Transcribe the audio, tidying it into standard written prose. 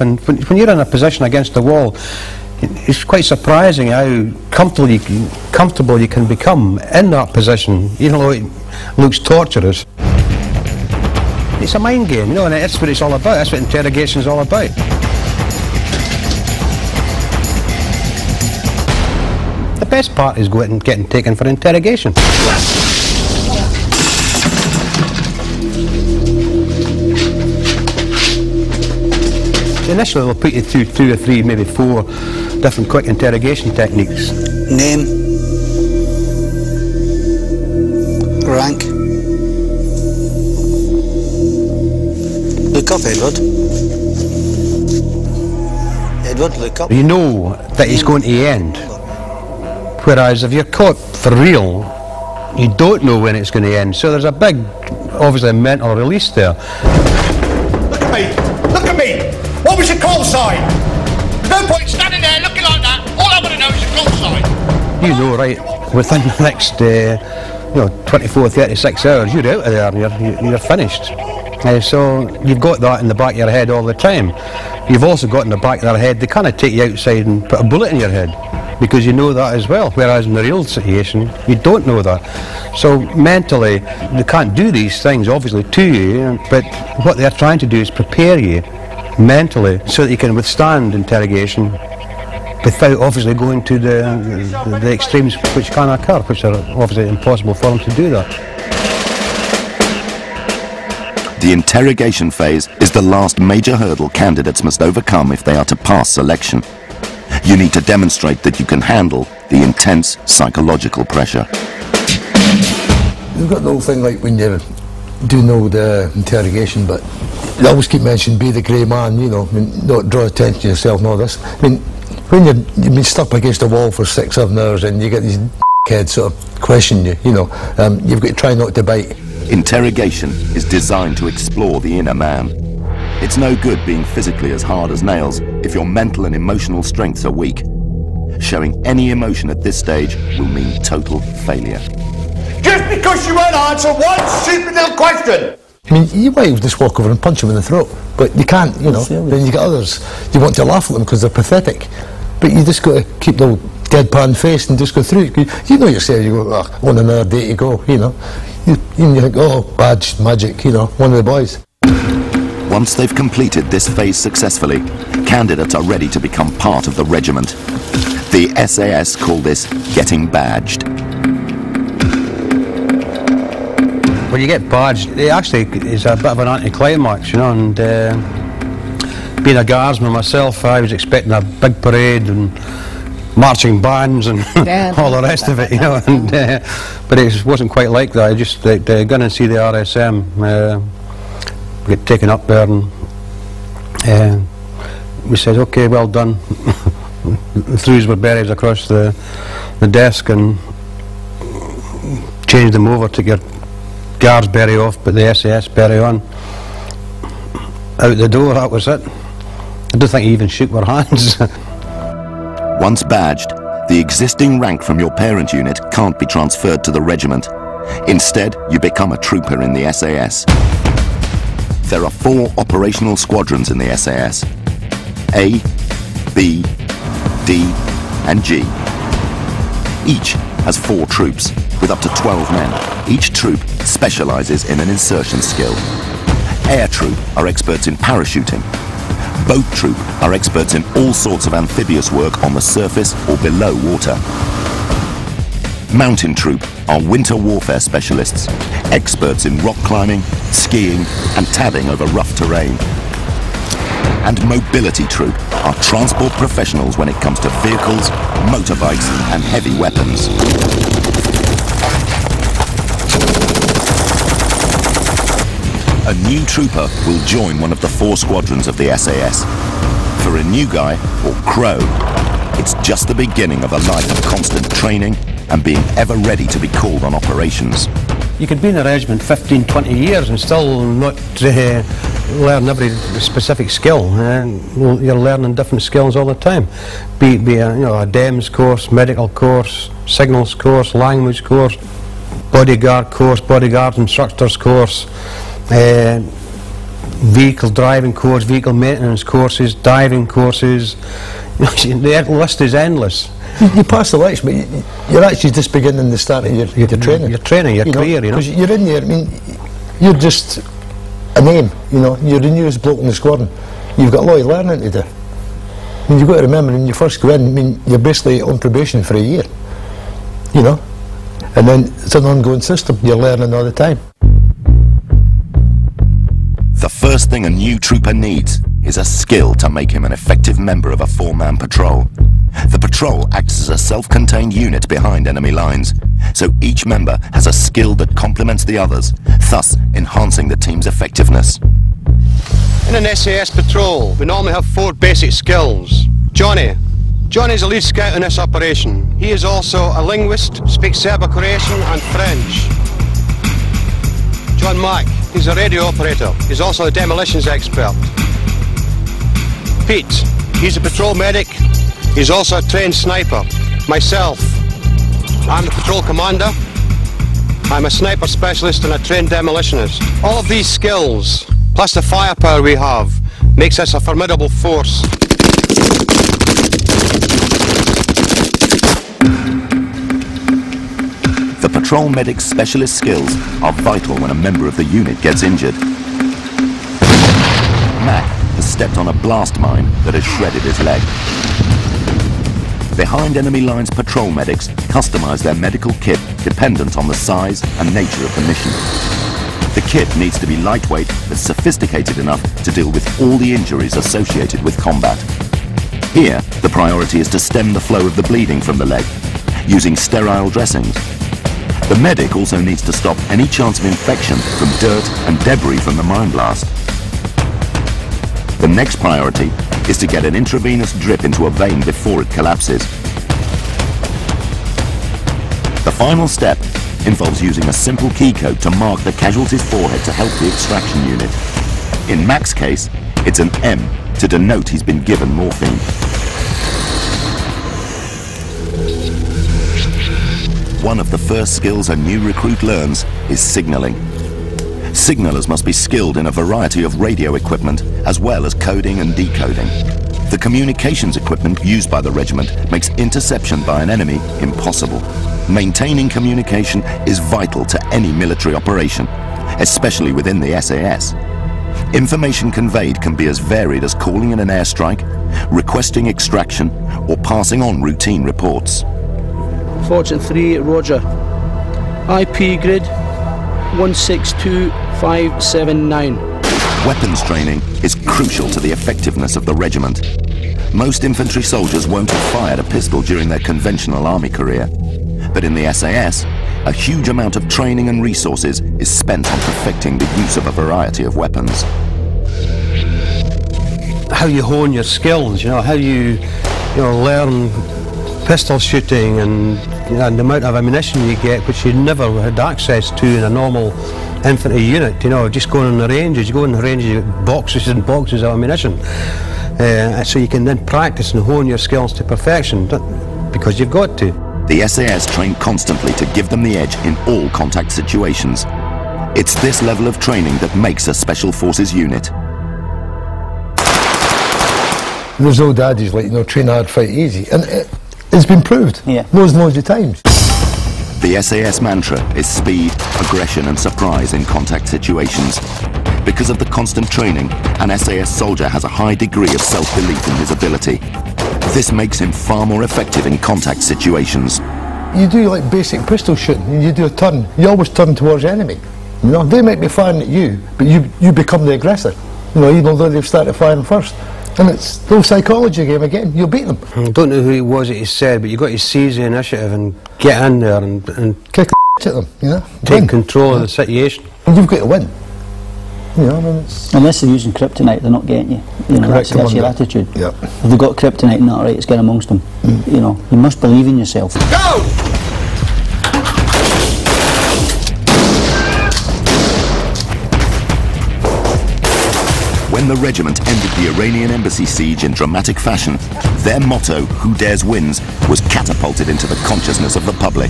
And when you're in a position against the wall, it's quite surprising how comfortable you can become in that position, even though it looks torturous. It's a mind game, you know, and that's what it's all about. That's what interrogation is all about. The best part is getting taken for interrogation. Initially, they'll put you through 2 or 3, maybe 4 different quick interrogation techniques. Name. Rank. Look up, Edward. Edward, look up. You know that it's going to end. Whereas if you're caught for real, you don't know when it's going to end. So there's a big, obviously, mental release there. Look at me! Look at me! What was your call sign? No point standing there looking like that. All I want to know is your call sign. You know, right, within the next 24, 36 hours, you're out of there and you're finished. So you've got that in the back of your head all the time. You've also got in the back of their head, they kind of take you outside and put a bullet in your head, because you know that as well, whereas in the real situation, you don't know that. So mentally, they can't do these things, obviously, to you, but what they're trying to do is prepare you mentally so that you can withstand interrogation without obviously going to the extremes which can occur, which are obviously impossible for them to do that. The interrogation phase is the last major hurdle candidates must overcome if they are to pass selection. You need to demonstrate that you can handle the intense psychological pressure. You've got the whole thing like when you're doing all the interrogation, but you always keep mentioning be the grey man, you know, I mean, not draw attention to yourself and all this. I mean, when you've been stuck against a wall for 6 or 7 hours and you get these kids sort of question you, you know, you've got to try not to bite. Interrogation is designed to explore the inner man. It's no good being physically as hard as nails if your mental and emotional strengths are weak. Showing any emotion at this stage will mean total failure. Just because you won't answer one stupid little question! I mean, you might just walk over and punch them in the throat, but you can't, you know. Then you get others, you want to laugh at them because they're pathetic. But you just got to keep the deadpan face and just go through it. You know yourself, you go, oh, on another day to go, you know. You think, oh, badge, magic, you know, one of the boys. Once they've completed this phase successfully, candidates are ready to become part of the regiment. The SAS call this getting badged. When you get badged, it actually is a bit of an anticlimax, you know, and being a guardsman myself, I was expecting a big parade and marching bands and all the rest of it, you know, and, but it wasn't quite like that. I just go in and see the RSM, get taken up there, and we said, okay, well done. The threws were buried across the desk and changed them over, took your guards berry off, but the SAS berry on. Out the door, that was it. I don't think he even shook our hands. Once badged, the existing rank from your parent unit can't be transferred to the regiment. Instead, you become a trooper in the SAS. There are 4 operational squadrons in the SAS: A, B, D, and G. Each has 4 troops, with up to 12 men. Each troop specializes in an insertion skill. Air troop are experts in parachuting. Boat troop are experts in all sorts of amphibious work on the surface or below water. Mountain troop are winter warfare specialists, experts in rock climbing, skiing, and tabbing over rough terrain. And mobility troop are transport professionals when it comes to vehicles, motorbikes, and heavy weapons. A new trooper will join one of the 4 squadrons of the SAS. For a new guy, or crow, it's just the beginning of a life of constant training and being ever ready to be called on operations. You could be in the regiment 15, 20 years and still not learn every specific skill. You're learning different skills all the time. Be a DEMS course, medical course, signals course, language course, bodyguard course, bodyguard instructors course. vehicle driving course, vehicle maintenance courses, diving courses. The list is endless. You pass the lights, but you're actually just beginning the start of your training. Your training, your career, Because you're in there, I mean, you're just a name, you know, you're the newest bloke in the squadron. You've got a lot of learning to do. I mean, you've got to remember, when you first go in, I mean, you're basically on probation for a year, you know, and then it's an ongoing system, you're learning all the time. The first thing a new trooper needs is a skill to make him an effective member of a four-man patrol. The patrol acts as a self-contained unit behind enemy lines, so each member has a skill that complements the others, thus enhancing the team's effectiveness. In an SAS patrol, we normally have 4 basic skills. Johnny is the lead scout in this operation. He is also a linguist, speaks Serbo-Croatian and French. John Mack, he's a radio operator. He's also a demolitions expert. Pete, he's a patrol medic. He's also a trained sniper. Myself, I'm the patrol commander. I'm a sniper specialist and a trained demolitionist. All of these skills, plus the firepower we have, makes us a formidable force. The patrol medic's specialist skills are vital when a member of the unit gets injured. Mac has stepped on a blast mine that has shredded his leg. Behind enemy lines, patrol medics customize their medical kit dependent on the size and nature of the mission. The kit needs to be lightweight but sophisticated enough to deal with all the injuries associated with combat. Here, the priority is to stem the flow of the bleeding from the leg, using sterile dressings. The medic also needs to stop any chance of infection from dirt and debris from the mine blast. The next priority is to get an intravenous drip into a vein before it collapses. The final step involves using a simple key code to mark the casualty's forehead to help the extraction unit. In Mac's case, it's an M to denote he's been given morphine. One of the first skills a new recruit learns is signalling. Signallers must be skilled in a variety of radio equipment, as well as coding and decoding. The communications equipment used by the regiment makes interception by an enemy impossible. Maintaining communication is vital to any military operation, especially within the SAS. Information conveyed can be as varied as calling in an airstrike, requesting extraction, or passing on routine reports. Fortune 3, Roger. IP grid 162579. Weapons training is crucial to the effectiveness of the regiment. Most infantry soldiers won't have fired a pistol during their conventional army career. But in the SAS, a huge amount of training and resources is spent on perfecting the use of a variety of weapons. How you hone your skills, how you learn pistol shooting and the amount of ammunition you get, which you never had access to in a normal infantry unit. Just going on the ranges, you go on the ranges, you get boxes and boxes of ammunition. So you can then practice and hone your skills to perfection, because you've got to. The SAS train constantly to give them the edge in all contact situations. It's this level of training that makes a Special Forces unit. There's old adage like, train hard, fight easy. And it's been proved loads and loads of times. The SAS mantra is speed, aggression and surprise in contact situations. Because of the constant training, an SAS soldier has a high degree of self-belief in his ability. This makes him far more effective in contact situations. You do like basic pistol shooting, and you do a turn. You always turn towards the enemy. They might be firing at you, but you become the aggressor. Even though they've started firing first. And it's the whole psychology game again. You'll beat them. I don't know who it was that he said, but you've got to seize the initiative and get in there and kick the at them, take control of the situation. And you've got to win. Unless they're using kryptonite, they're not getting you. That's your attitude. Yep. If they've got kryptonite and that, right, it's get amongst them. You must believe in yourself. Go! When the regiment ended the Iranian embassy siege in dramatic fashion, their motto, "Who dares wins," was catapulted into the consciousness of the public.